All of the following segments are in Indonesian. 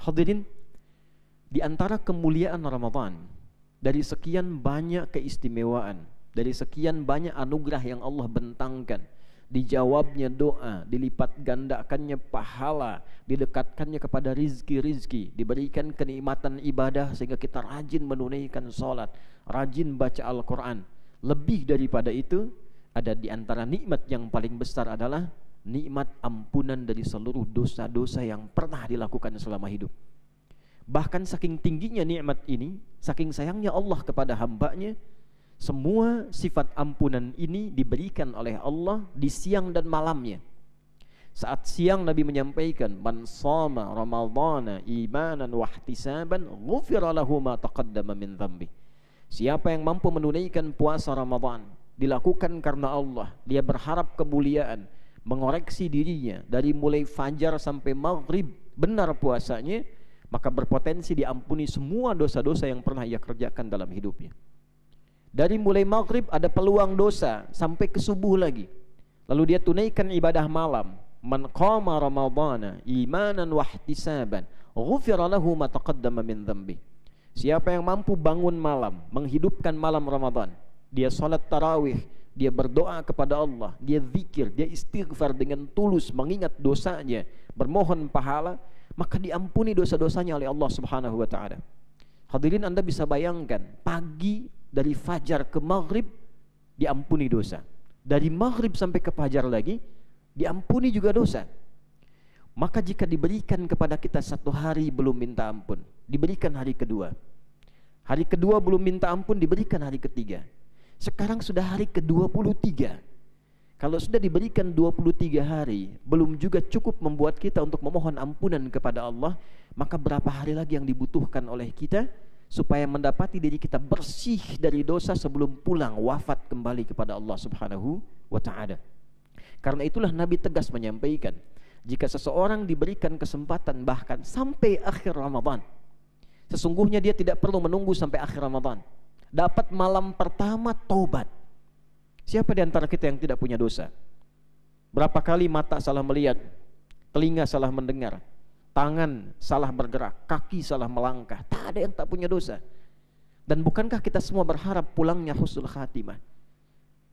Hadirin, di antara kemuliaan Ramadan, dari sekian banyak keistimewaan, dari sekian banyak anugerah yang Allah bentangkan, dijawabnya doa, dilipat gandakannya pahala, didekatkannya kepada rizki-rizki, diberikan kenikmatan ibadah sehingga kita rajin menunaikan sholat, rajin baca Al-Quran. Lebih daripada itu, ada di antara nikmat yang paling besar adalah nikmat ampunan dari seluruh dosa-dosa yang pernah dilakukan selama hidup. Bahkan saking tingginya nikmat ini, saking sayangnya Allah kepada hambanya, semua sifat ampunan ini diberikan oleh Allah di siang dan malamnya. Saat siang Nabi menyampaikan, man shama ramadhana imanan wahtisaban ghufira lahu ma taqaddama min dhanbi. Siapa yang mampu menunaikan puasa Ramadan, dilakukan karena Allah, dia berharap kemuliaan, mengoreksi dirinya dari mulai fajar sampai maghrib, benar puasanya, maka berpotensi diampuni semua dosa-dosa yang pernah ia kerjakan dalam hidupnya. Dari mulai maghrib ada peluang dosa sampai ke subuh lagi. Lalu dia tunaikan ibadah malam. Man qama ramadhana imanan wahtisaban ghufira lahu ma taqaddama min dhanbi. Siapa yang mampu bangun malam, menghidupkan malam Ramadan, dia salat tarawih, dia berdoa kepada Allah, dia zikir, dia istighfar dengan tulus mengingat dosanya, bermohon pahala, maka diampuni dosa-dosanya oleh Allah Subhanahu wa taala. Hadirin, Anda bisa bayangkan, pagi dari fajar ke maghrib diampuni dosa, dari maghrib sampai ke fajar lagi diampuni juga dosa. Maka jika diberikan kepada kita satu hari belum minta ampun, diberikan hari kedua, hari kedua belum minta ampun, diberikan hari ketiga, sekarang sudah hari ke-23. Kalau sudah diberikan 23 hari belum juga cukup membuat kita untuk memohon ampunan kepada Allah, maka berapa hari lagi yang dibutuhkan oleh kita supaya mendapati diri kita bersih dari dosa sebelum pulang wafat kembali kepada Allah Subhanahu wa ta'ala. Karena itulah Nabi tegas menyampaikan, jika seseorang diberikan kesempatan bahkan sampai akhir Ramadan, sesungguhnya dia tidak perlu menunggu sampai akhir Ramadan. Dapat malam pertama taubat. Siapa di antara kita yang tidak punya dosa? Berapa kali mata salah melihat, telinga salah mendengar, tangan salah bergerak, kaki salah melangkah. Tak ada yang tak punya dosa. Dan bukankah kita semua berharap pulangnya husnul khatimah,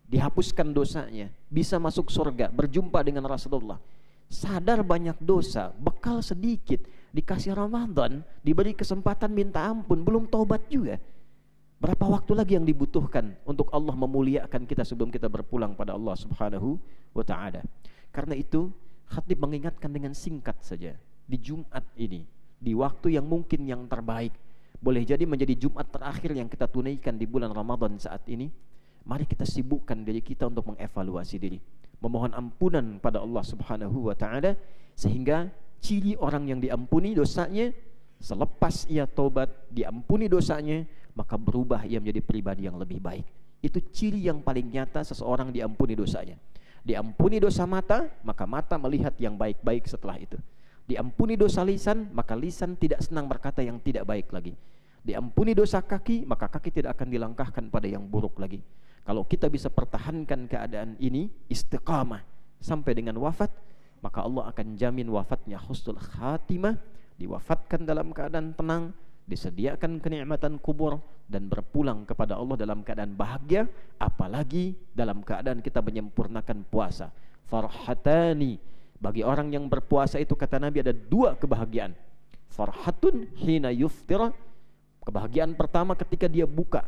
dihapuskan dosanya, bisa masuk surga, berjumpa dengan Rasulullah. Sadar banyak dosa, bekal sedikit, dikasih Ramadan, diberi kesempatan minta ampun, belum taubat juga. Berapa waktu lagi yang dibutuhkan untuk Allah memuliakan kita sebelum kita berpulang pada Allah Subhanahu wa ta'ala. Karena itu khatib mengingatkan dengan singkat saja, di Jumat ini, di waktu yang mungkin yang terbaik, boleh jadi menjadi Jumat terakhir yang kita tunaikan di bulan Ramadan saat ini, mari kita sibukkan diri kita untuk mengevaluasi diri, memohon ampunan pada Allah Subhanahu wa ta'ala, sehingga ciri orang yang diampuni dosanya, selepas ia tobat, diampuni dosanya, maka berubah ia menjadi pribadi yang lebih baik. Itu ciri yang paling nyata seseorang diampuni dosanya. Diampuni dosa mata, maka mata melihat yang baik-baik setelah itu. Diampuni dosa lisan, maka lisan tidak senang berkata yang tidak baik lagi. Diampuni dosa kaki, maka kaki tidak akan dilangkahkan pada yang buruk lagi. Kalau kita bisa pertahankan keadaan ini, istiqamah sampai dengan wafat, maka Allah akan jamin wafatnya husnul khatimah, diwafatkan dalam keadaan tenang, disediakan kenikmatan kubur, dan berpulang kepada Allah dalam keadaan bahagia, apalagi dalam keadaan kita menyempurnakan puasa. Farhatani, bagi orang yang berpuasa itu kata Nabi ada dua kebahagiaan. Farhatun hina yuftira, kebahagiaan pertama ketika dia buka.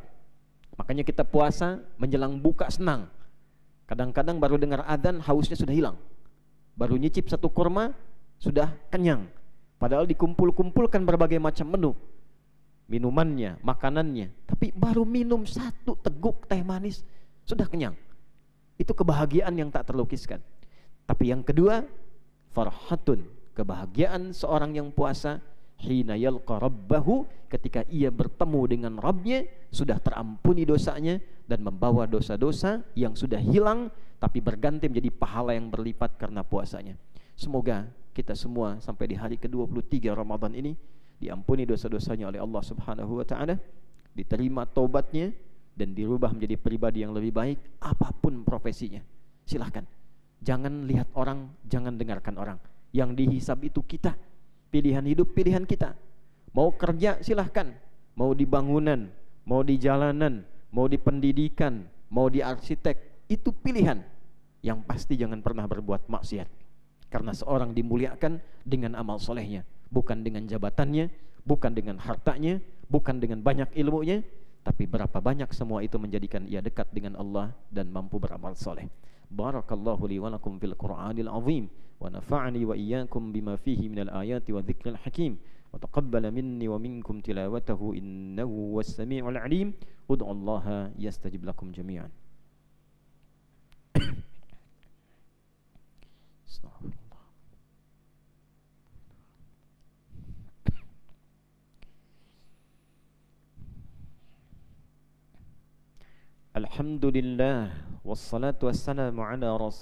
Makanya kita puasa menjelang buka senang. Kadang-kadang baru dengar adzan hausnya sudah hilang, baru nyicip satu kurma sudah kenyang, padahal dikumpul-kumpulkan berbagai macam menu, minumannya, makanannya, tapi baru minum satu teguk teh manis sudah kenyang. Itu kebahagiaan yang tak terlukiskan. Tapi yang kedua, farhatun, kebahagiaan seorang yang puasa, hina yalqa rabbahu, ketika ia bertemu dengan Rabbnya, sudah terampuni dosanya dan membawa dosa-dosa yang sudah hilang tapi berganti menjadi pahala yang berlipat karena puasanya. Semoga kita semua sampai di hari ke-23 Ramadan ini diampuni dosa-dosanya oleh Allah Subhanahu wa ta'ala, diterima taubatnya, dan dirubah menjadi pribadi yang lebih baik apapun profesinya. Silahkan, jangan lihat orang, jangan dengarkan orang. Yang dihisab itu kita. Pilihan hidup pilihan kita. Mau kerja silahkan, mau di bangunan, mau di jalanan, mau di pendidikan, mau di arsitek, itu pilihan. Yang pasti jangan pernah berbuat maksiat. Karena seorang dimuliakan dengan amal solehnya, bukan dengan jabatannya, bukan dengan hartanya, bukan dengan banyak ilmunya, tapi berapa banyak semua itu menjadikan ia dekat dengan Allah dan mampu beramal soleh. Barakallahu li wa lakum fil Qur'anil azim wa nafa'ani wa iyyakum bima fihi minal ayati wa dzikril hakim wa taqabbala minni wa minkum tilawatahu innahu was samiul alim. Ud'ullaha yastajib lakum jami'an. Alhamdulillah wassalatu wassalamu ala rasul